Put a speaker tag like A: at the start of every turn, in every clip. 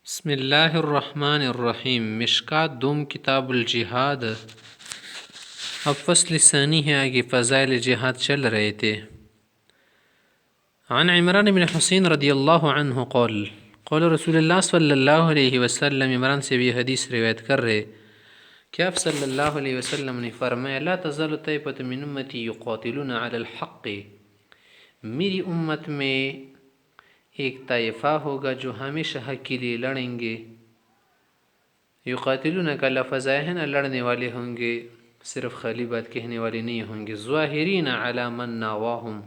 A: بسم اللہ الرحمن الرحیم۔ مشکات دوم کتاب الجہاد، اب فصل ثانی ہے، آگے فضائل جہاد چل رہے تھے۔ عن عمران بن حسین رضی اللہ عنہ قول قول رسول اللہ صلی اللہ علیہ وسلم، عمران سے بھی حدیث روایت کر رہے کہ آپ صلی اللہ علیہ وسلم نے فرمایا لا تزال طائفۃ من امتی یقاتلون علی الحق، میری امت میں ایک طائفہ ہوگا جو ہمیشہ حق کے لیے لڑیں گے۔ یقاتلون کا لفظ ہے نا، لڑنے والے ہوں گے، صرف خالی بات کہنے والے نہیں ہوں گے۔ ظاہرین علی من ناواہم،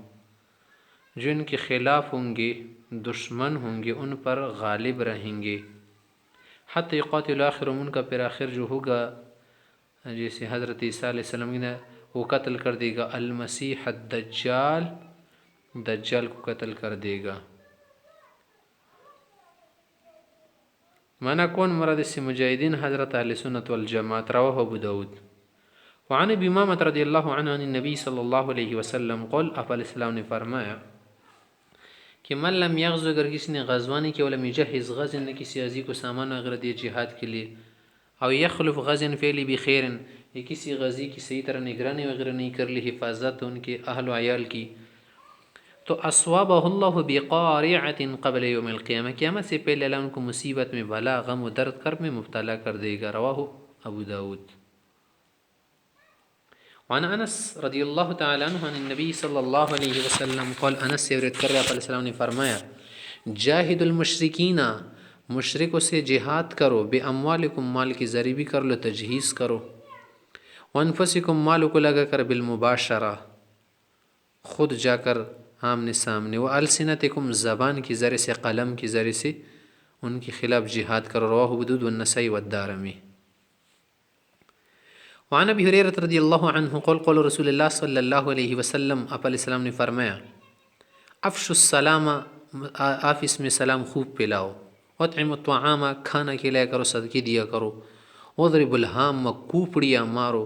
A: جو ان کے خلاف ہوں گے، دشمن ہوں گے، ان پر غالب رہیں گے۔ حتی یقاتل آخرهم، ان کا پھر آخر جو ہوگا، جیسے حضرت عیسیٰ علیہ السلام نے وہ قتل کر دے گا المسیح الدجال، دجال کو قتل کر دے گا۔ مانا کون مراد اس سے؟ مجاہدین حضرت اہل سنت والجماعت۔ رواہ ابو داود۔ وعن ابی امامہ رضی اللہ عنہ عن النبی صلی اللہ علیہ وسلم قول، آپ علیہ السلام نے فرمایا کہ من لم یغزو، اگر کسی نے غزوہ نہیں کیا، ولم یجہز غزا، نے کسی غازی کو سامان وغیرہ دیا جہاد کے لیے، او یخلف غزا فعلی بخیر، یا کسی غازی کی صحیح طرح نگرانی وغیرہ نہیں کر لی، حفاظت ان کے اہل و عیال کی، تو اصوابہ اللہ بقارعۃ قبل یوم القیامہ، قیامت سے پہلے اللہ ان کو مصیبت میں، بلا، غم و درد، کرب میں مبتلا کر دے گا۔ رواہ ابو داود۔ وعن انس رضی اللہ تعالی عنہ عن النبی صلی اللہ علیہ وسلم قال، انس سے روایت کر رہے، آپ علیہ السلام نے فرمایا جاہد المشرکین، مشرکوں سے جہاد کرو، بے اموالکم، مال کی ذریعہ بھی کر لو، تجہیز کرو، وانفسکم، مالوں کو لگا کر، بالمباشرہ، خود جا کر آمنے سامنے، وہ السنتکم، زبان کی ذریعے سے، قلم کی ذریعے سے ان کے خلاف جہاد کرو۔ رواہ ابو داود والنسائی والدارمی۔ وعن ابی ہریرہ رضی اللہ عنہ قول قول رسول اللہ صلی اللہ علیہ وسلم، آپ علیہ السلام نے فرمایا افشوا السلام، آپ اس میں سلام خوب پھیلاؤ، واطعموا الطعام، کھانا کھلایا کرو، صدقے دیا کرو، واضربوا الہام، کوپڑیاں مارو،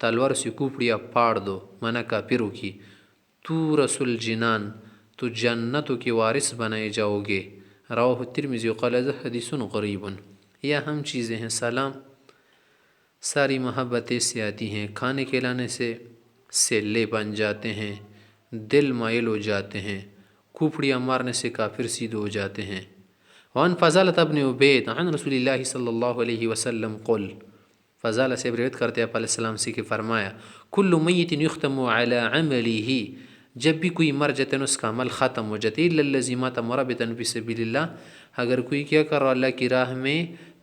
A: تلوار سے کوپڑیاں پاڑ دو، مانا کافروں کی، تو رسول جنان، تو جنتوں کے وارث بنائے جاؤ گے۔ رواہ الترمذی وقال حدیث غریب۔ یہ اہم چیزیں ہیں۔ سلام، ساری محبتیں سے آتی ہیں، کھانے کھلانے سے سیلے بن جاتے ہیں، دل مائل ہو جاتے ہیں، کوپڑیاں مارنے سے کافر سید ہو جاتے ہیں۔ وعن فضالۃ ابن عبید عن رسول اللہ صلی اللہ علیہ وسلم قل، فضالہ سے روایت کرتے ہیں آپ علیہ السلام سے کہ فرمایا کل میت یختم علی عملہ، جب بھی کوئی مر جاتے ہیں اس کا عمل ختم ہو جاتے، الا الذی مات مرابطا فی سبیل اللہ، اگر کوئی کیا کر رہا اللہ کی راہ میں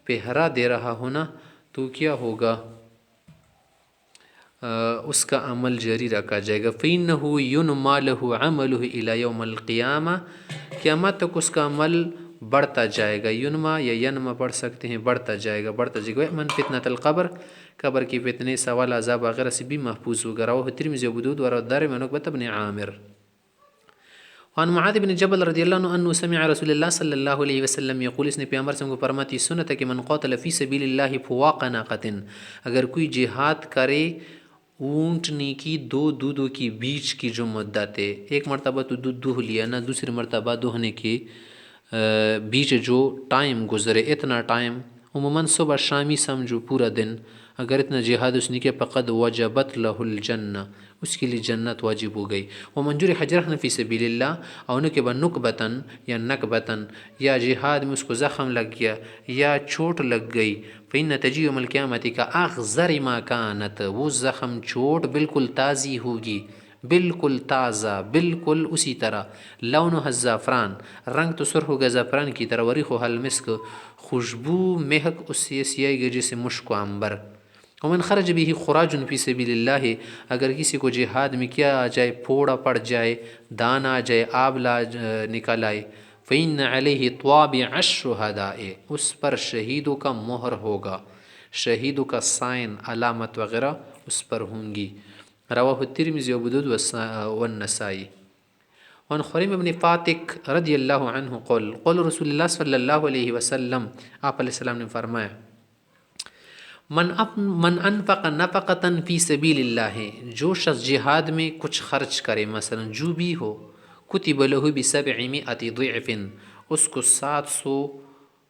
A: پہرا دے رہا ہونا، تو کیا ہوگا؟ اس کا عمل جاری رکھا جائے گا۔ فَإِنَّهُ يُنْمَى لَهُ عَمَلُهُ إِلَى يَوْمِ الْقِيَامَةِ، قیامت تک اس کا عمل بڑھتا جائے گا۔ ینما یا ینما پڑھ سکتے ہیں، بڑھتا جائے گا، بڑھتا جائے گا۔ من فتنۃ القبر، قبر کی فتنے، سوال، عذاب وغیرہ سے بھی محفوظ ہوگا۔ رواہ الترمذی وابو داود والدارمی عن عقبۃ بن عامر۔ وعن معاذ بن جبل رضی اللہ عنہ انه سمع رسول اللہ صلی اللہ علیہ وسلم یقول، اس نے پیغمبر سے کو فرماتی سنت ہے کہ من قاتل فی سبیل اللہ فواق ناقۃ، اگر کوئی جہاد کرے اونٹنی کی دو دودھوں کی بیچ کی جو مدت ہے، ایک مرتبہ تو دودھ دو لیا نا، دوسری مرتبہ دوہنے کے بیچ جو ٹائم گزرے، اتنا ٹائم، عموماً صبح شامی سمجھو پورا دن، اگر اتنا جہاد اس نے کیا فقد وجبت لہ الجنہ، اس کے لیے جنت واجب ہو گئی۔ ومن جرح جرحا فی سبیل اللہ، اور ان کے بعد نکبتاً یا نکبتاً، یا جہاد میں اس کو زخم لگ گیا یا چوٹ لگ گئی، فإن تجیء یوم القیامت کا اخضر ما کانت، وہ زخم چوٹ بالکل تازی ہوگی، بالکل تازہ، بالکل اسی طرح، لونها الزعفران، رنگ تو سرخ ہوگا زعفران کی طرح، وریحها المسک، خوشبو مہک اس سے ایسی آئے گی جیسے مشک و عنبر۔ ومن خرج به خراج فی سبیل اللہ، اگر کسی کو جہاد میں کیا آ جائے، پھوڑا پڑ جائے، دان آ جائے، آبلا نکل آئے، فإن علیہ طوابع الشہداء، اس پر شہیدوں کا مہر ہوگا، شہیدوں کا سائن، علامت وغیرہ اس پر ہوں گی۔ رواہ الترمذی وابو داود والنسائی۔ وعن خریم بن فاتق رضی اللہ عنہ قول قول رسول اللہ صلی اللہ علیہ وسلم، آپ علیہ السلام نے فرمایا من انفق نفقتا فی سبیل اللہ، جو شخص جہاد میں کچھ خرچ کرے، مثلا جو بھی ہو، کتب لہ ب700 ضعف، اس کو 700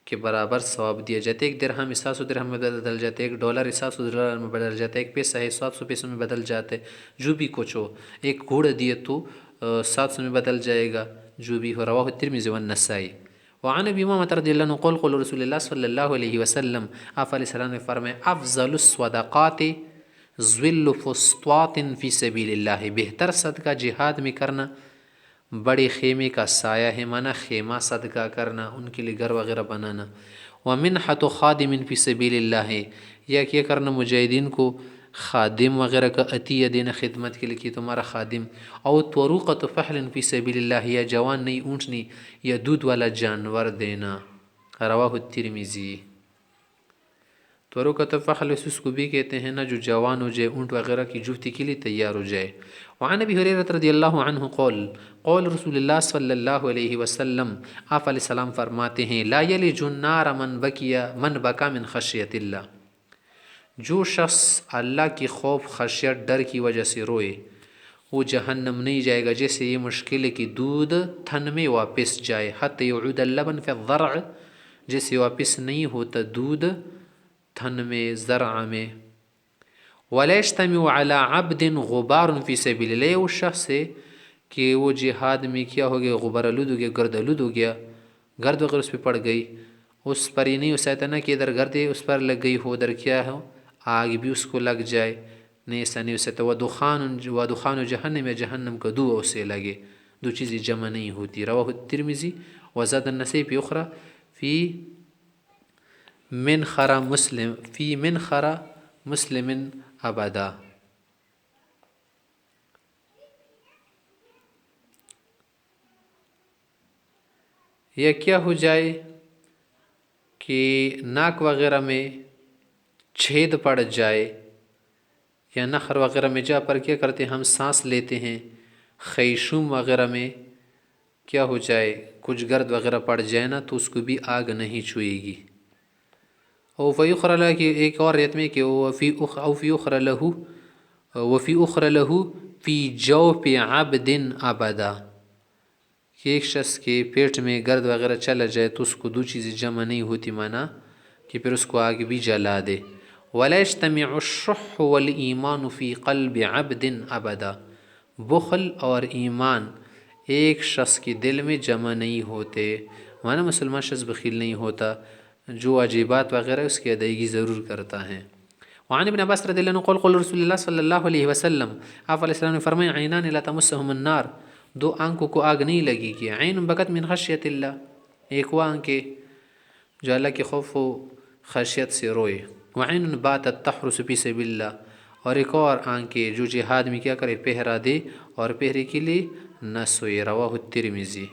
A: کے برابر ثواب دیا جاتا ہے۔ ایک درہم 700 درہم میں بدل جاتا ہے، ایک ڈالر 700 ڈالر میں بدل جاتا ہے، ایک پیسہ ہے 700 پیسوں میں بدل جاتا ہے، جو بھی کچھ ہو۔ ایک گھوڑا دیے تو 700 میں بدل جائے گا، جو بھی ہو۔ رواہ الترمذی والنسائی۔ وعن ابی امامہ رضی اللہ عنہ قال قال رسول اللہ صلی اللہ علیہ وسلم، آپ علیہ السلام نے فرمایا افضل الصدقات ذل فسطاط فی سبیل اللہ، بہتر صدقہ جہاد میں کرنا بڑے خیمے کا سایہ ہے، مانا خیمہ صدقہ کرنا، ان کے لیے گھر وغیرہ بنانا۔ ومنحۃ خادم فی سبیل اللہ، یا کیا کرنا مجاہدین کو خادم وغیرہ کا عطیہ دینا خدمت کے لیے کہ تمہارا خادم۔ او طروقۃ فحل فی سبیل اللہ، یا جوان نئی اونٹنی یا دودھ والا جانور دینا۔ رواہ الترمذی۔ طروقۃ فحل اس کو بھی کہتے ہیں نا جو جوان ہو جائے، اونٹ وغیرہ کی جفتی کے لیے تیار ہو جائے۔ وعن ابی ہریرہ رضی اللہ عنہ قال قال رسول اللہ صلی اللہ علیہ وسلم، آپ علیہ السلام فرماتے ہیں لا یلج النار من بکا من خشیت اللہ، جو شخص اللہ کی خوف خشیت ڈر کی وجہ سے روئے وہ جہنم نہیں جائے گا، جیسے یہ مشکل ہے کہ دودھ تھن میں واپس جائے، حتی یعود اللبن فی الضرع، جیسے واپس نہیں ہوتا دودھ تھن میں زرع میں۔ ولا یجتمع علی عبد غبار فی سبیل اللہ، اس شخص سے کہ وہ جہاد میں کیا ہو گیا، غبار آلود ہو گیا، گرد آلود ہو گیا، گرد وغیرہ اس پہ پڑ گئی، اس پر ہی نہیں ہو سکتا نا کہ ادھر گرد اس پر لگ گئی ہو، ادھر کیا ہو آگ بھی اس کو لگ جائے، نہیں ایسا نہیں ہو سکتا۔ ودخان جہنم، یا جہنم کا دو اسے لگے، دو چیزیں جمع نہیں ہوتی۔ رواہ الترمذی وزاد النسائی فی اخرى فی من خرا مسلم ابدا۔ یا کیا ہو جائے کہ ناک وغیرہ میں چھید پڑ جائے، یا نخر وغیرہ میں جا پر کیا کرتے ہیں ہم سانس لیتے ہیں، خیشوم وغیرہ میں کیا ہو جائے کچھ گرد وغیرہ پڑ جائے نا تو اس کو بھی آگ نہیں چھوئے گی۔ او فی اخری لہ، کہ ایک اور ریت میں کہ وفی اخری لہ فی جوف عبد ابدا، کہ ایک شخص کے پیٹ میں گرد وغیرہ چلا جائے تو اس کو دو چیزیں جمع نہیں ہوتی، مانا کہ پھر اس کو آگ بھی جلا دے۔ ولا یجتمع الشح والایمان فی قلب عبد ابدا، بخل اور ایمان ایک شخص کے دل میں جمع نہیں ہوتے، مانا مسلمان شخص بخیل نہیں ہوتا، جو واجبات وغیرہ اس کی ادائیگی ضرور کرتا ہے۔ وعن ابن عباس رضی اللہ عنہ قال قال رسول اللہ صلی اللہ علیہ وسلم، آپ علیہ السلام نے فرمایا عینان لا تمسہم النار، دو آنکھوں کو آگ نہیں لگی گی، عین بکت من خشیت اللہ، ایک وہ آنکھیں جو اللہ کے خوف و خشیت سے روئے، وعین باتت تحرس فی سبیل اللہ، اور ایک اور آنکھیں جو جہاد میں کیا کرے پہرا دے اور پہرے کے لیے نہ سوئے۔ رواہ الترمذی۔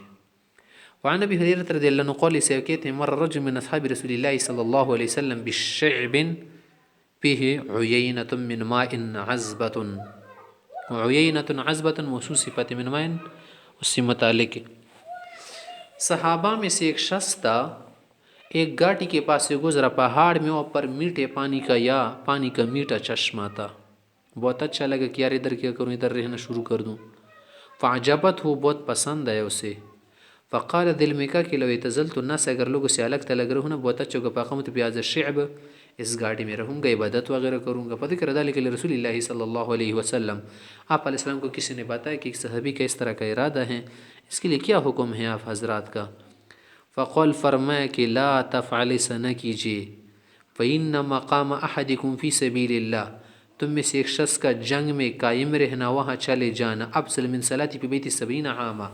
A: وعن ابی ہریرہ رضی اللہ عنہ قال، اسے کہتے ہیں مر رجل من اصحاب رسول اللہ صلی اللہ علیہ وسلم بشعب فیہ عیینۃ من ماء عذبۃ، عیینۃ عذبۃ موصوف صفت من ماء، اس سے متعلق صحابہ میں سے ایک شخص تھا، ایک گھاٹی کے پاس سے گزرا، پہاڑ میں اوپر میٹھے پانی کا یا پانی کا میٹھا چشمہ تھا، بہت اچھا لگا کہ یار ادھر کیا کروں، ادھر رہنا شروع کر دوں۔ فعجبت ہو، بہت پسند آیا اسے۔ فقال، دل میں کہا کہ لو اعتزلت الناس، اگر لوگوں سے الگ تلگ رہوں نا بہت اچھا ہوگا، فقمت بهذا الشعب، اس گاڑی میں رہوں گا، عبادت وغیرہ کروں گا۔ فذکر ذلك لرسول اللہ صلی اللہ علیہ وسلم، آپ علیہ السلام کو کسی نے بتایا کہ ایک صحابی کا اس طرح کا ارادہ ہے، اس کے لیے کیا حکم ہے آپ حضرات کا؟ فقال، فرمایا کہ لا تفعل، ایسا نہ کیجیے، فإن مقام احدکم فی سبیل اللہ، تم میں سے ایک شخص کا جنگ میں قائم رہنا، وہاں چلے جانا، افضل من صلاۃ فی بیت 70 عاما،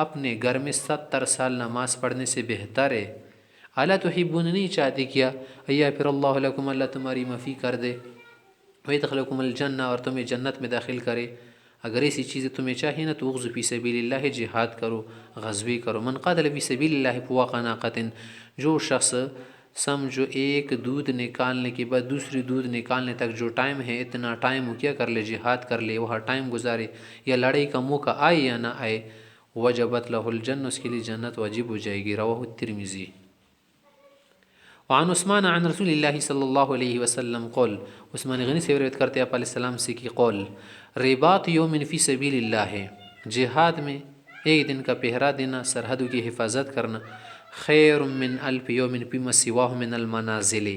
A: اپنے گھر میں 70 سال نماز پڑھنے سے بہتر ہے۔ الا تحبون، نہیں چاہتے کیا یغفر اللہ لکم، اللہ تمہاری معافی کر دے، ویدخلکم الجنہ، اور تمہیں جنت میں داخل کرے۔ اگر ایسی چیزیں تمہیں چاہیے نا تو اغزو فی سبیل اللہ، جہاد کرو، غزوی کرو۔ من قاتل فی سبیل اللہ فوق ناقۃ، جو شخص سمجھو ایک دودھ نکالنے کے بعد دوسری دودھ نکالنے تک جو ٹائم ہے، اتنا ٹائم وہ کیا کر لے، جہاد کر لے، وہاں ٹائم گزارے، یا لڑائی کا موقع آئے یا نہ آئے، وجبت لہ الجنہ، اس کے لیے جنت واجب ہو جائے گی۔ رواہ الترمذی۔ وعن عثمان عن رسول اللہ صلی اللہ علیہ وسلم قول، عثمان غنی سے روایت کرتے آپ علیہ السلام سے کہ قول، رباط یوم فی سبیل اللہ ہے، جہاد میں ایک دن کا پہرا دینا، سرحدوں کی حفاظت کرنا، خیر من الف یوم فیما سواہ من المنازل،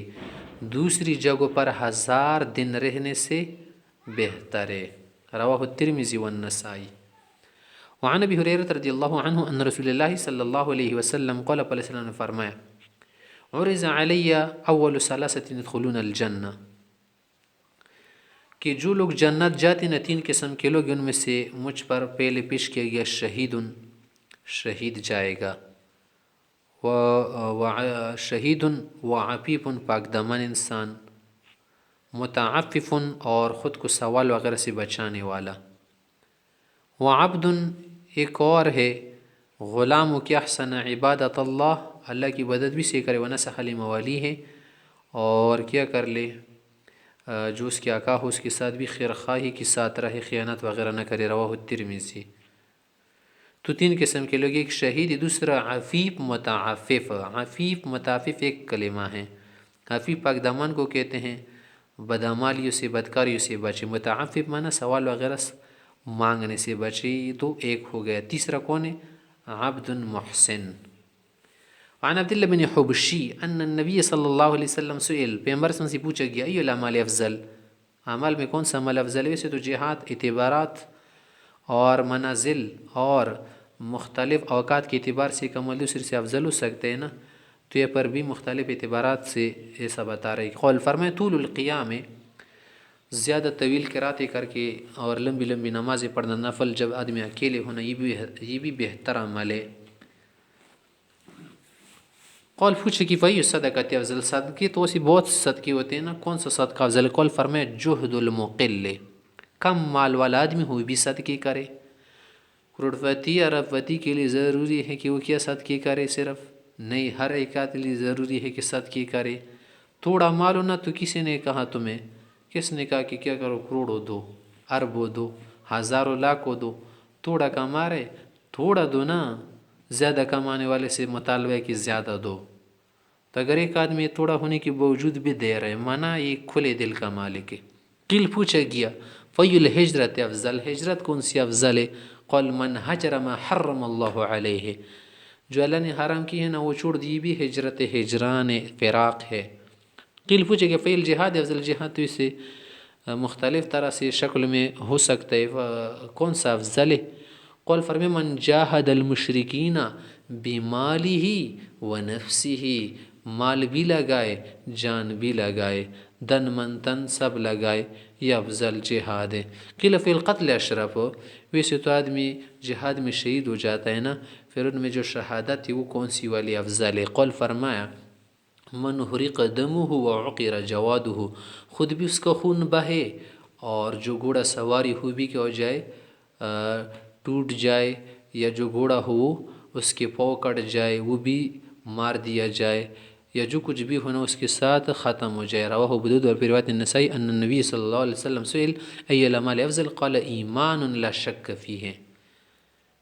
A: دوسری جگہوں پر 1000 دن رہنے سے بہتر ہے۔ رواہ الترمذی والنسائی۔ وعن ابی ہریرہ رضی اللہ عنہ ان رسول اللہ صلی اللہ علیہ وسلم قال، علیہ وسلم نے فرمایا، عرض علی اول ثلاثة يدخلون الجنہ، کہ جو لوگ جنت جاتے ہیں 3 قسم کے لوگ، ان میں سے مجھ پر پہلے پیش کیا گیا شہید جائے گا، شہید و عفیف پاک دامن انسان، متعفف اور خود کو سوال وغیرہ سے بچانے والا، وعبد ایک اور ہے، غلام کی احسن عبادت اللہ کی عبادت بھی سے کرے، ونصح لموالی ہے اور کیا کر لے جو اس کے آقا ہو اس کے ساتھ بھی خیر خواہی کے ساتھ رہے، خیانت وغیرہ نہ کرے۔ رواہ الترمذی۔ تو 3 قسم کے لوگ، ایک شہید، دوسرا عفیف متعفف۔ عفیف متعفف ایک کلمہ ہے، عفیف پاک دامن کو کہتے ہیں، بدعمالیوں سے بدکاریوں سے بچے، متعفف معنی سوال وغیرہ مانگنے سے بچے، تو ایک ہو گیا۔ تیسرا کون ہے؟ عبد محسن۔ وعن عبداللہ بن حبشی ان النبی صلی اللہ علیہ وسلم سئل، پیغمبر سے پوچھا گیا، ای الاعمال افضل، اعمال میں کون سا عمل افضل ہے؟ ویسے تو جہاد اعتبارات اور منازل اور مختلف اوقات کے اعتبار سے ایک عمل دوسرے سے افضل ہو سکتے ہیں نا، تو یہ پر بھی مختلف اعتبارات سے ایسا بتا رہے۔ قول فرمائے طول القیام، زیادہ طویل قراتیں کر کے اور لمبی لمبی نمازیں پڑھنا، نفل جب آدمی اکیلے ہونا، یہ بھی بہتر عمل ہے۔ قول پوچھے کہ فی الصدقۃ افضل، صدقے تو اسی بہت صدقے ہوتے ہیں نا، کون سا صدقہ افضل ہے؟ قول فرمائے جہد المقل، کم مال والا آدمی ہو بھی صدقے کرے۔ کروڑپتی ارب پتی کے لیے ضروری ہے کہ وہ کیا صدقے کرے؟ صرف نہیں، ہر ایک کے لیے ضروری ہے کہ صدقے کرے۔ تھوڑا مال ہونا تو کسی نے کہا تمہیں، کس نے کہا کہ کیا کرو؟ کروڑوں دو، اربوں دو، ہزاروں لاکھوں دو، تھوڑا کما رہے تھوڑا دو نا، زیادہ کمانے والے سے مطالبہ ہے کہ زیادہ دو۔ تو اگر ایک آدمی تھوڑا ہونے کے باوجود بھی دے رہے، مانا یہ کھلے دل کا مالک ہے۔ قیل پوچھا گیا فی الہجرت افضل، ہجرت کون سی افضل ہے؟ قل من حجر ما حرم اللہ علیہ، جو اللہ نے حرام کی ہے نا وہ چھوڑ دی، بھی ہجرت ہجران فراق ہے۔ قیل پوچھا گیا فی الجہاد افضل، جہاد تو اسے مختلف طرح سے شکل میں ہو سکتا ہے، کون سا افضل ہے؟ قول فرمائے من جاہد المشرکین بمالہ ونفسہ، مال بھی لگائے جان بھی لگائے، دن من تن سب لگائے، یہ افضل جہاد ہے۔ قیل فی القتل اشرف، ویسے تو آدمی جہاد میں شہید ہو جاتا ہے نا، پھر ان میں جو شہادت ہے وہ کون سی والی افضل ہے؟ قول فرمایا من حرق دمہ وعقر جوادہ، خود بھی اس کا خون بہے اور جو گھوڑا سواری ہو بھی کیا ہو جائے، ٹوٹ جائے، یا جو گھوڑا ہو اس کے پاؤں کٹ جائے، وہ بھی مار دیا جائے، یا جو کچھ بھی ہونا اس کے ساتھ ختم ہو جائے۔ رواہ ابو داؤد وفی روایت النسائی ان النبی صلی اللہ علیہ وسلم سئل ای الاعمال افضل قال ایمان لا شک فیہ،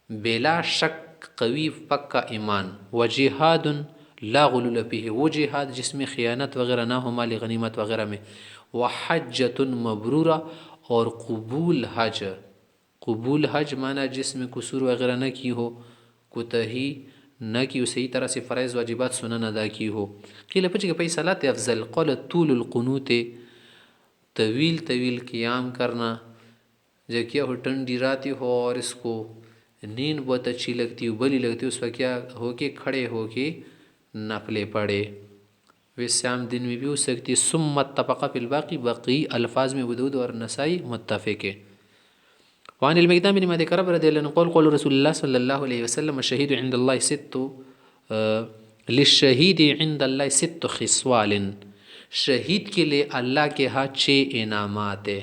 A: بلا شک قوی پکا ایمان، وجہاد لا غلول فیہ، وہ جہاد جس میں خیانت وغیرہ نہ ہو مال غنیمت وغیرہ میں، وحجۃ مبرورہ اور قبول حج، قبول حج معنی جس میں قصور وغیرہ نہ کی ہو، کوتاہی نہ کی، صحیح طرح سے فرائض واجبات سنن ادا کی ہو۔ قیل پوچھے کہ پئی صلاۃ افضل قال طول القنوت، طویل طویل قیام کرنا، جب کیا ہو ٹھنڈی راتی ہو اور اس کو نیند بہت اچھی لگتی ہو بلی لگتی ہو، اس پر کیا ہو کے کھڑے ہو کے نفلے پڑے، ویسے عام دن میں بھی ہو سکتی ہے۔ ثم اتفق فی الباقی، باقی الفاظ میں ابو داؤد اور نسائی متفق ہے۔ وعن المقدام بن معدی کرب رضی اللہ عنہ قال قال رسول اللہ صلی اللہ علیہ وسلم الشہید عند اللہ ست للشہید عند اللہ ست خصال، شہید کے لیے اللہ کے ہاں 6 انعامات ہے۔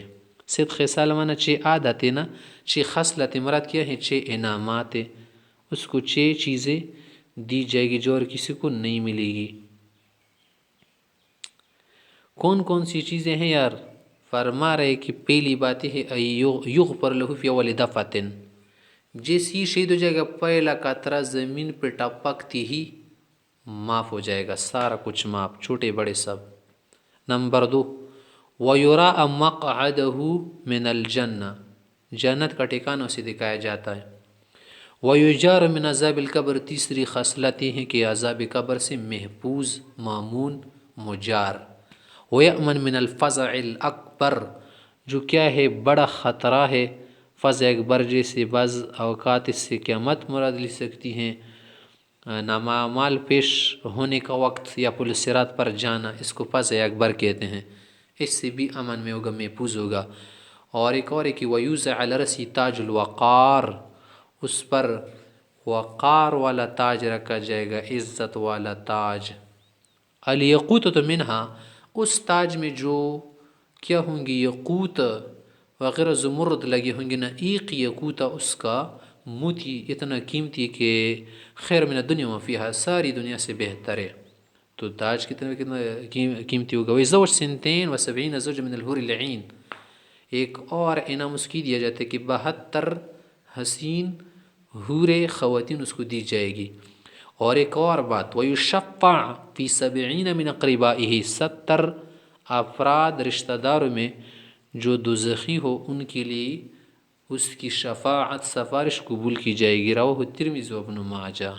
A: 6 خصال مانا 6 عادت ہے نا، 6 خصلت مراد کیا ہے؟ 6 انعامات ہے، اس کو 6 چیزیں دی جائے گی جو اور کسی کو نہیں ملے گی۔ کون کون سی چیزیں ہیں یار؟ فرما رہے کہ پہلی بات ہے یغفر له فی اول دفعۃ، جیسے ہی شہید ہو جائے گا پہلا قطرہ زمین پہ ٹپکتی ہی معاف ہو جائے گا، سارا کچھ معاف، چھوٹے بڑے سب۔ نمبر 2 وَيُرَاءَ مَقْعَدَهُ مِنَ الْجَنَّةِ، جنت کا ٹھکانہ اسے دکھایا جاتا ہے۔ وَيُجَارُ مِنْ عَذَابِ الْقَبْرِ، تیسری خصلت یہ ہے کہ عذاب قبر سے محفوظ، مامون، مجار۔ وَيَأْمَنْ مِنَ الْفَزَعِ الْأَكْبَرِ، جو کیا ہے بڑا خطرہ ہے، فزع اکبر جیسے بعض اوقات اس سے قیامت مراد لی سکتی ہیں، نامعمال پیش ہونے کا وقت یا پل صراط پر جانا، اس کو فزع اکبر کہتے ہیں، اس سے بھی امن میں ہوگا، محفوظ ہوگا۔ اور ایک اور ہے کہ وَيُوضَعُ عَلَى رَأْسِهِ تاج الوقار، اس پر وقار والا تاج رکھا جائے گا، عزت والا تاج۔ الیقوتۃ منہا، اس تاج میں جو کیا ہوں گی، یقوت وغیرہ زمرد لگے ہوں گے نا، ایک یقوت اس کا موتی اتنا قیمتی کہ خیر من الدنیا و فیہا، ساری دنیا سے بہتر ہے۔ تو تاج کتنا قیمتی ہوگا۔ وَيُزَوَّجُ سِنْتَيْنِ وَسَبْعِينَ زَوْجًا مِنَ الْحُورِ الْعِينِ، ایک اور انعام اس کی دیا جاتا ہے کہ 72 حسین حور خواتین اس کو دی جائے گی۔ اور ایک اور بات، وَيُشَفَّعُ فِي 70 مِنْ أَقْرِبَائِهِ، 70 افراد رشتہ داروں میں جو دوزخی ہو ان کے لیے اس کی شفاعت، سفارش قبول کی جائے گی۔ رواہ الترمذی و ابن ماجہ۔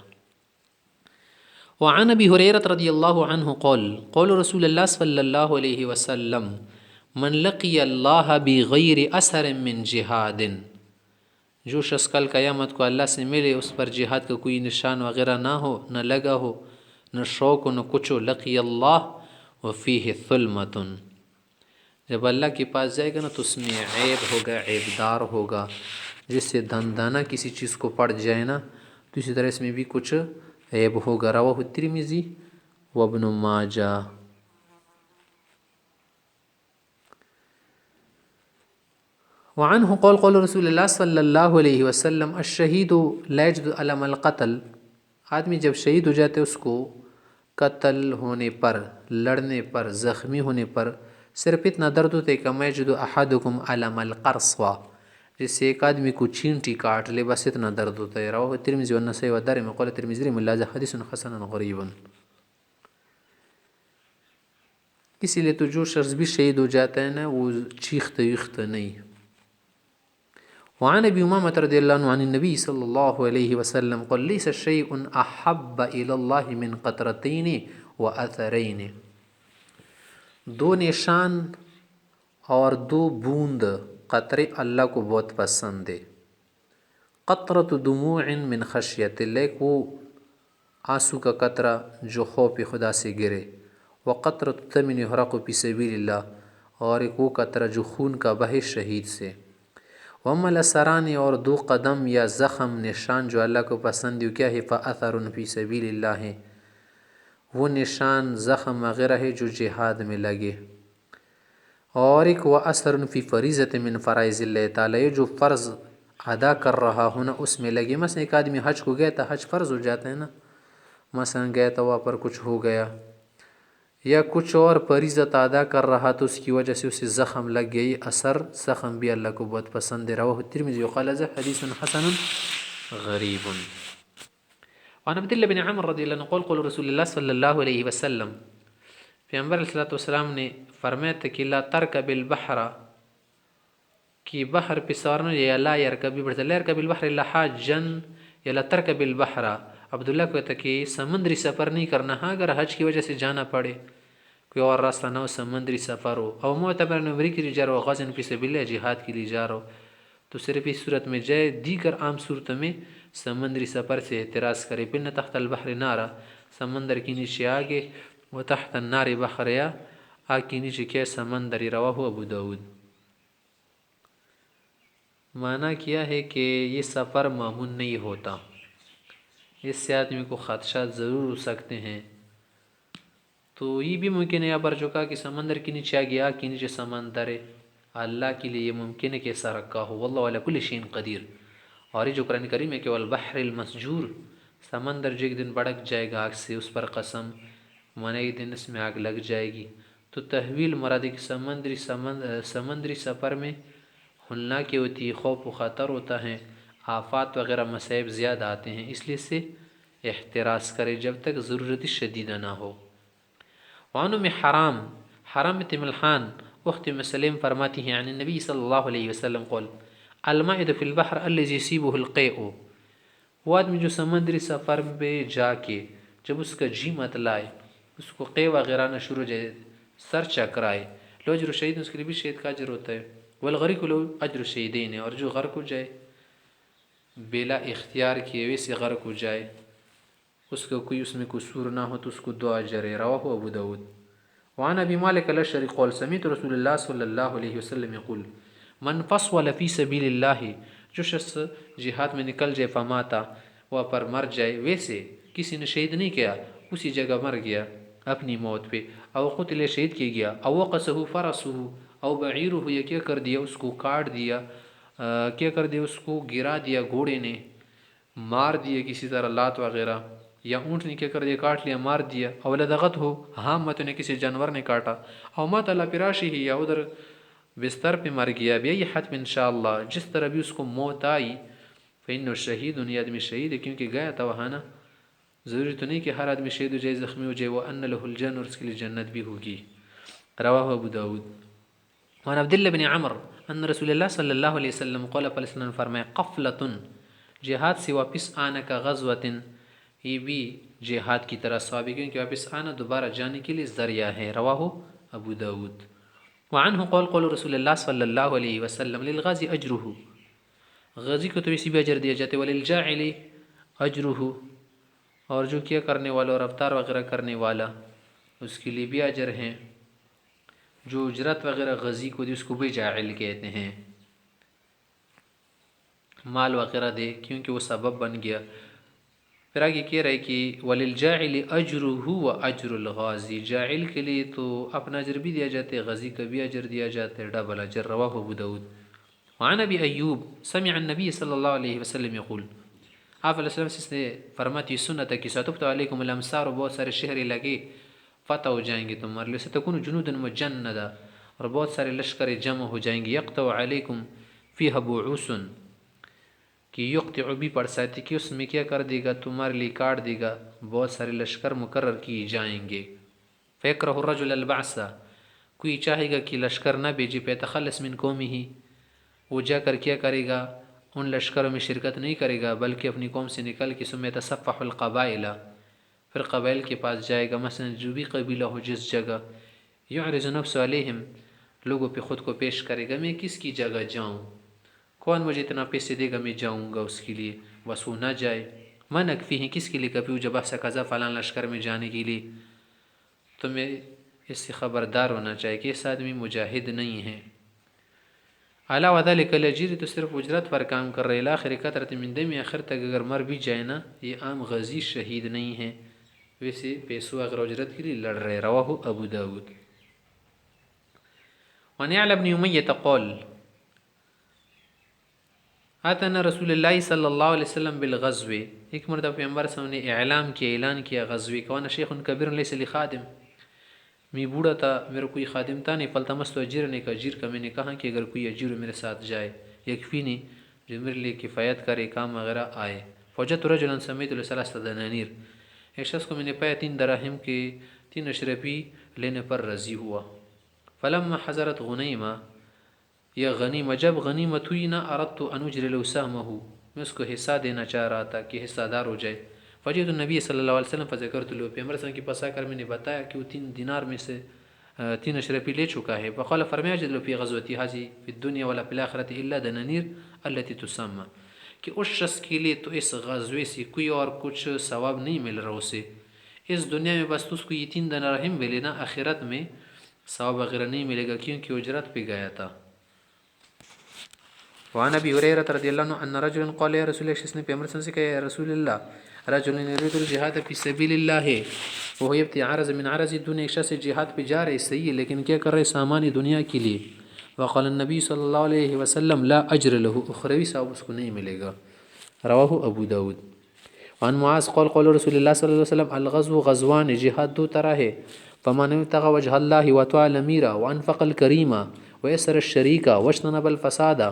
A: وعن ابی ہریرہ رضی اللہ عنہ قال قال رسول اللہ صلی اللہ علیہ وسلم من لقی اللہ بغیر اثر من جہاد، جو شخص کل قیامت کو اللہ سے ملے اس پر جہاد کا کوئی نشان وغیرہ نہ ہو، نہ لگا ہو، نہ شوق ہو، نہ کچھ ہو، لقی اللہ وفیہ ثلمۃ، جب اللہ کے پاس جائے گا نا تو اس میں عیب ہوگا، عیب دار ہوگا، جس سے دندانہ کسی چیز کو پڑ جائے نا تو اسی طرح اس میں بھی کچھ عیب ہوگا۔ رواہ الترمذی و ابن ماجہ۔ وعنہ قال قال رسول اللہ صلی اللہ علیہ وسلم الشہید لا یجد الم القتل، آدمی جب شہید ہو جاتے اس کو قتل ہونے پر، لڑنے پر، زخمی ہونے پر صرف اتنا درد ہوتا ہے کہ ما یجد احدکم الم القرصوہ، جس سے ایک آدمی کو چینٹی کاٹ لے، بس اتنا درد ہوتا ہے۔ رواہ الترمذی والنسائی والدارمی قال الترمذی من هذا حدیث حسن غریب، اسی لیے تو جو شخص بھی شہید ہو جاتا ہے نا وہ چیختا ویختا نہیں۔ وعن ابی امامہ رضی اللہ عنہ عن النبی صلی اللہ علیہ وسلم قال لیس شیء احب الی اللہ من قطرتین و اثرین، دو نشان اور دو بوند قطرے اللہ کو بہت پسند ہے۔ قطرۃ دموع من خشیت اللہ، ایک وہ آنسو کا قطرہ جو خوف خدا سے گرے، وقطرۃ دم یحرق فی سبیل اللہ، اور ایک وہ قطرہ جو خون کا بہے شہید سے۔ واما الاثران، اور دو قدم یا زخم نشان جو اللہ کو پسند ہے، کیا ہے؟ فاثر فی سبیل اللہ ہے، وہ نشان زخم وغیرہ ہے جو جہاد میں لگے۔ اور ایک وہ اثر فی فریضۃ من فرائض اللہ تعالی، یہ جو فرض ادا کر رہا ہونا اس میں لگے۔ مثلا ایک آدمی حج کو گیا تھا، حج فرض ہو جاتا ہے نا، مثلا گیا تھا وہاں پر کچھ ہو گیا یا کچھ اور فریضت ادا کر رہا تو اس کی وجہ سے اسے زخم لگ گئی، اثر زخم بھی اللہ کو بہت پسند ہے۔ رواہ الترمذی وقال حدیث حسن غریب۔ وعن عبداللہ بن عمر رضی اللہ عنہ قال قال رسول اللہ صلی اللہ علیہ وسلم، پیغمبر علیہ السلام نے فرمایا تھا کہ لا ترکب البحر، کہ بحر پہ سوارنا، یا لا یرکب بھی بڑھتا، لا یرکب البحر الا حاجا، یا لا ترکب البحر، عبداللہ کو کہتا کہ سمندری سفر نہیں کرنا، ہاں اگر حج کی وجہ سے جانا پڑے، کوئی اور راستہ نہ ہو، سمندری سفر ہو، او معتبر نمبری کے لیے جا رہا ہو، غزن فی سبیل اللہ، جہاد کے لیے جا رہا ہو، تو صرف اس صورت میں جائے، دیگر عام صورت میں سمندری سفر سے احتراز کرے۔ بن تحت البحر نارا، سمندر کے نیچے آگے، و تحت النار بحر، یا آگ کے نیچے کیا سمندری۔ رواہ ابو داود۔ معنی کیا ہے کہ یہ سفر معمول نہیں ہوتا، اس سے آدمی کو خدشات ضرور ہو سکتے ہیں۔ تو یہ بھی ممکن ہے یہاں پر جو کہا کہ سمندر کے نیچے آگے، آگ کے نیچے سمندر ہے، اللہ کے لیے یہ ممکن ہے کہ ایسا رکھا ہو، واللہ علی کل شیء قدیر۔ اور یہ جو قرآن کریم ہے کہ والبحر المسجور، سمندر جو ایک دن بھڑک جائے گا آگ سے، اس پر قسم، مانا ایک دن اس میں آگ لگ جائے گی۔ تو تحویل مراد ہے کہ سمندری سفر میں ہولناکی ہوتی ہے، خوف و خطر ہوتا ہے، آفات وغیرہ مصائب زیادہ آتے ہیں، اس لیے سے احتراز کرے جب تک ضرورت شدیدہ نہ ہو۔ وعن ام حرام، حرام بنت ملحان اخت ام سلیم فرماتی ہیں عن النبی صلی اللہ علیہ وسلم قال المائد فی البحر الذی یصیبہ القیء، وہ آدمی جو سمندری سفر پہ جا کے جب اس کا جی مت لائے، اس کو قے وغیرہ نہ شروع جائے، سر چکرائے، لو اجر شہید، اس کے لیے بھی شہید کا اجر ہوتا ہے، والغریق لو اجر شہیدین ہے، اور جو غرق ہو جائے بلا اختیار کیے ویسے غرق ہو جائے، اس کا کوئی اس میں قصور نہ ہو تو اس کو 2 اجر ہے۔ رواہ ابو داود۔ وعن ابی مالک الاشعری قال سمعت رسول اللہ صلی اللہ علیہ وسلم یقول من فصول فی سبیل اللہ، جو شخص جہاد میں نکل جائے فماتا، وہ پر مر جائے، ویسے کسی نے شہید نہیں کیا، اسی جگہ مر گیا اپنی موت پہ، او قتل شہید کیا گیا، او وقصہ فرسہ، او بعیرہ، یا کیا کر دیا اس کو کاٹ دیا، کیا کر دیا اس کو گرا دیا گھوڑے نے، مار دیا کسی طرح لات وغیرہ، یا اونٹ نے کیا کر دیا کاٹ لیا مار دیا، او لدغت ہو حامت نے کسی جانور نے کاٹا، او مات علی فراشہ، یا ادھر بستر پہ مر گیا، بی حتم انشاءاللہ، جس طرح بھی اس کو موت آئی، فإنه شہید، یہ آدمی شہید ہے کیونکہ گیا تھا وہاں نا، ضروری تو نہیں کہ ہر آدمی شہید ہو جائے زخمی ہو جائے، وان له الجنہ، اور اس کے لیے جنت بھی ہوگی۔ رواہ ابو داود۔ وعن عبداللہ بن عمر ان رسول اللہ صلی اللہ علیہ وسلم قال علیہ وسلم فرمایا قفلتن، جہاد سے واپس آنا کا غزوتن، یہ بھی جہاد کی طرح ثواب ہے کیونکہ واپس آنا دوبارہ جانے کے لیے ذریعہ ہے۔ رواہ ابو داود۔ وعنہ قال قول رسول اللہ صلی اللہ علیہ وسلم للغازی اجرہ، غازی کو تو اسی بھی اجر دیا جاتے، وللجاعل اجرہ، اور جو کیا کرنے والا اور افطار وغیرہ کرنے والا اس کے لیے بھی اجر ہیں، جو اجرت وغیرہ غازی کو دی اس کو بھی جاعل کہتے ہیں، مال وغیرہ دے کیونکہ وہ سبب بن گیا۔ پھر آگے کہہ رہے کہ وللجاعل اجرہ و اجر الغازی، جاعل کے لیے تو اپنا اجر بھی دیا جاتا ہے، غازی کا بھی اجر دیا جاتا ہے، ڈبل اجر۔ رواہ ابو داود۔ وعن ابی ایوب سمع النبی صلی اللہ علیہ وسلم یقول، آپ علیہ السلام سے فرماتی سنت کی ستبت علیکم الامصار، بہت سارے شہر لگے فتح ہو جائیں گے تمہارے لیے، ستکون جنودا مجندہ، اور بہت سارے لشکر جمع ہو جائیں گے، یقطع علیکم فیہا بعوث، کہ یقطع بھی پڑھ سکتے کہ اس میں کیا کر دے گا تمہارے لیے کاٹ دے گا، بہت سارے لشکر مقرر کیے جائیں گے۔ فیکرہ الرجل البعث، کوئی چاہے گا کہ لشکر نہ بھیجے، فیتخلص من قومہ، وہ جا کر کیا کرے گا ان لشکروں میں شرکت نہیں کرے گا بلکہ اپنی قوم سے نکل کے ثم يتصفح القبائل، پھر قبائل کے پاس جائے گا، مثلا جو بھی قبیلہ ہو جس جگہ، یعرض نفس علیہم، لوگوں پہ خود کو پیش کرے گا، میں کس کی جگہ جاؤں، کون مجھے اتنا پیسے دے گا میں جاؤں گا اس کے لیے، بس وہ نہ جائے، من اکفی ہیں، کس کے لیے کبھی جب ایسا قضا فلاں لشکر میں جانے کے لیے، تو میں اس سے خبردار ہونا چاہیے کہ اس آدمی مجاہد نہیں ہے۔ علا وذلک الاجر، تو صرف اجرت پر کام کر رہے، الاخر قطرۃ من دم، آخر تک اگر مر بھی جائے نا، یہ عام غازی شہید نہیں ہے، ویسے پیسوں اگر اجرت کے لیے لڑ رہے۔ رواہ ابو داود۔ وعن یعلا بن امیہ قال اتنا رسول اللہ صلی اللہ علیہ وسلم بالغزو، ایک مرتبہ پیغمبر صلی اللہ علیہ وسلم نے اعلان کیا غزوے کا، وانا شیخ کبیر لیس لی خادم، میں بوڑھا تھا، میرا کوئی خادم تھا نہیں، فالتمست اجیرا، ایک اجیر کا، میں نے کہا کہ اگر کوئی اجیر میرے ساتھ جائے یکفینی، جو میرے لیے کفایت کرے، کام وغیرہ آئے، فوجدت رجلا سمیت له 3 دنانیر، ایک شخص کو میں نے پایا 3 دراہم کے 3 اشرفی لینے پر راضی ہوا، فلما حضرت غنیمہ، یا غنیمہ جب غنیمت ہوئی نا، اردت ان اجری له سهمه، میں اس کو حصہ دینا چاہ رہا تھا کہ حصہ دار ہو جائے، فجئت النبی صلی اللہ علیہ وسلم فذکرت له، پیغمبر صلی اللہ علیہ وسلم کے پاس آ کر میں نے بتایا کہ وہ 3 دینار میں سے 3 اشرفی لے چکا ہے، فقال فرمایا اجد له فی غزوتی هذه فی الدنیا ولا فی الاخرة الا دنانیر التي تسمى، کہ اس شخص کے لیے تو اس غزوے سے کوئی اور کچھ ثواب نہیں مل رہا اسے، اس دنیا میں بس اس کو یہ 3 دراہم ملے نا، آخرت میں ثواب وغیرہ نہیں ملے گا کیونکہ اجرت پہ گیا تھا۔ وعن ابی ہریرہ رضی اللہ عنہ ان رجلا قال یا رسول اللہ، شخص نے پیغمبر صلی اللہ علیہ وسلم سے کہا یا رسول اللہ، رجل یرید الجہاد فی سبیل اللہ وهو یبتغی عرض من عرض الدنیا، ایک شخص جہاد پہ جا رہے صحیح ہے لیکن کیا کر رہے سامان دنیا کے لیے، وقال النبی صلی اللہ علیہ وسلم لا اجر له، اخروی ثواب اس کو نہیں ملے گا۔ رواہ ابو داود۔ وعن معاذ قال قال رسول اللہ صلی اللہ علیہ وسلم الغزو غزوان، جہاد 2 طرح ہے، فمن ابتغى وجه الله وطاع الامیر وانفق الکریم ویسر الشریک واجتنب الفساد،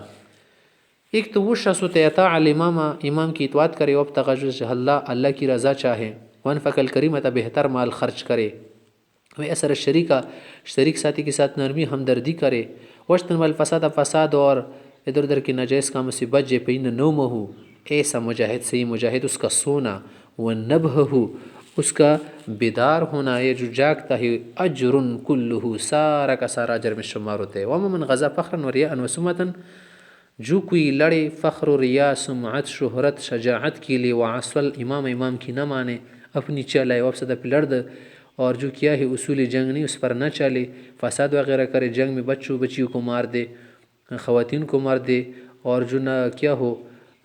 A: ایک تو وہ شخص ہوتا ہے اطاع الامام، امام کی اطاعت کرے، وابتغى وجه اللہ، اللہ کی رضا چاہے، وانفق الکریم، بہتر مال خرچ کرے، ویسر الشریک، شریک ساتھی کے ساتھ نرمی ہمدردی کرے، واجتنب الفساد، فساد اور ادھر ادھر کے ناجائز کاموں سے بچ جائے، فإن نومہ، ایسا مجاہد صحیح مجاہد اس کا سونا ونبہہ اس کا بیدار ہونا یہ جو جاگتا ہے اجر کلہ سارا کا سارا اجر میں شمار ہوتا ہے ومن غزا فخرا و ریاء و سمتن جو کوئی لڑے فخر و ریا سمعت شہرت شجاعت کے لیے وعصل امام کی نہ مانے اپنی چلائے وفسدہ پہ لڑ دے اور جو کیا ہے اصول جنگ نہیں اس پر نہ چلے فساد وغیرہ کرے جنگ میں بچیوں کو مار دے خواتین کو مار دے اور جو نہ کیا ہو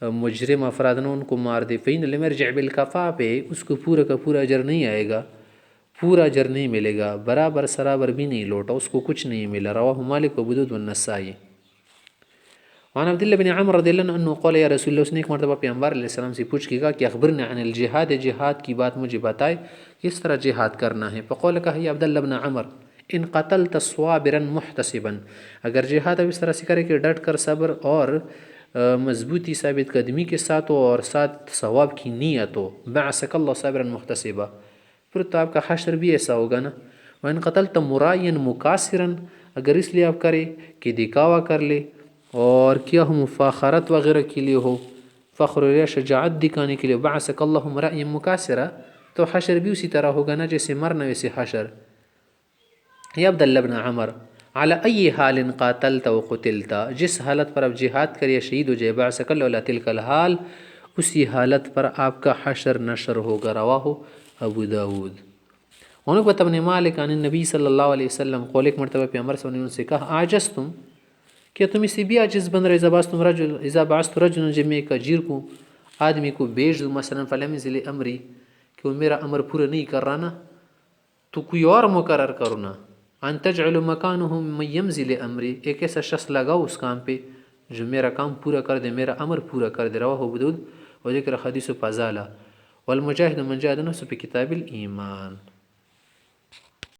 A: مجرم افراد نہ ان کو مار دے فین لم یرجع بالکفاء پہ اس کو پورا کا پورا اجر نہیں آئے گا پورا اجر نہیں ملے گا برابر سرابر بھی نہیں لوٹا اس کو کچھ نہیں ملا رواہ مالک و بدود والنسائی وعن عبداللہ بن عمر رضی اللہ عنہ قال یا رسول اللہ اس نے ایک مرتبہ پیغمبر علیہ السلام سے پوچھ کیا کہ اخبرنا عن الجہاد جہاد کی بات مجھے بتائے کس طرح جہاد کرنا ہے فقال کہا یا عبداللہ بن عمر ان قتلت صوابرا محتسبا اگر جہاد اب اس طرح سے کرے کہ ڈٹ کر صبر اور مضبوطی ثابت قدمی کے ساتھ ہو اور ساتھ ثواب کی نیت ہو بعثک اللہ صابرا محتسبا پھر تو آپ کا حشر بھی ایسا ہوگا نا وان قتلت مرائیا مکاسرا اگر اس لیے آپ کرے کہ دکھاوا کر لے اور کیا ہو مفاخرت وغیرہ کے لیے ہو فخر یا شجاعت دکھانے کے لیے بعثک اللہ مرائیا مکاسرا تو حشر بھی اسی طرح ہوگا نا جیسے مرنا ویسے حشر یا عبداللہ بن عمر علی ای حال قاتلت و قتلت جس حالت پر اب جہاد کریے شہید ہو جائے بعثک اللہ علی تلک الحال اسی حالت پر آپ کا حشر نشر ہوگا رواہ ابو داود عنقبۃ بن مالک عن النبی صلی اللہ علیہ وسلم قول ایک مرتبہ پیغمبر صلی اللہ علیہ وسلم نے کہا عاجزتم کیا تم اسی بھی عاجز بن رہے اذا بعثت رجلا جب میں ایک اجیر کو آدمی کو بیچ دوں مثلا فلم ضلع امری کہ وہ میرا امر پورا نہیں کر رہا نا تو کوئی اور مقرر کرو نا ان تجعل مکانہ من یمضی امری ایک ایسا شخص لگاؤ اس کام پہ جو میرا کام پورا کر دے میرا امر پورا کر دے رواہ ابو داؤد و ذکر حدیث فضالہ والمجاہد من جاہد نفسه في کتاب الایمان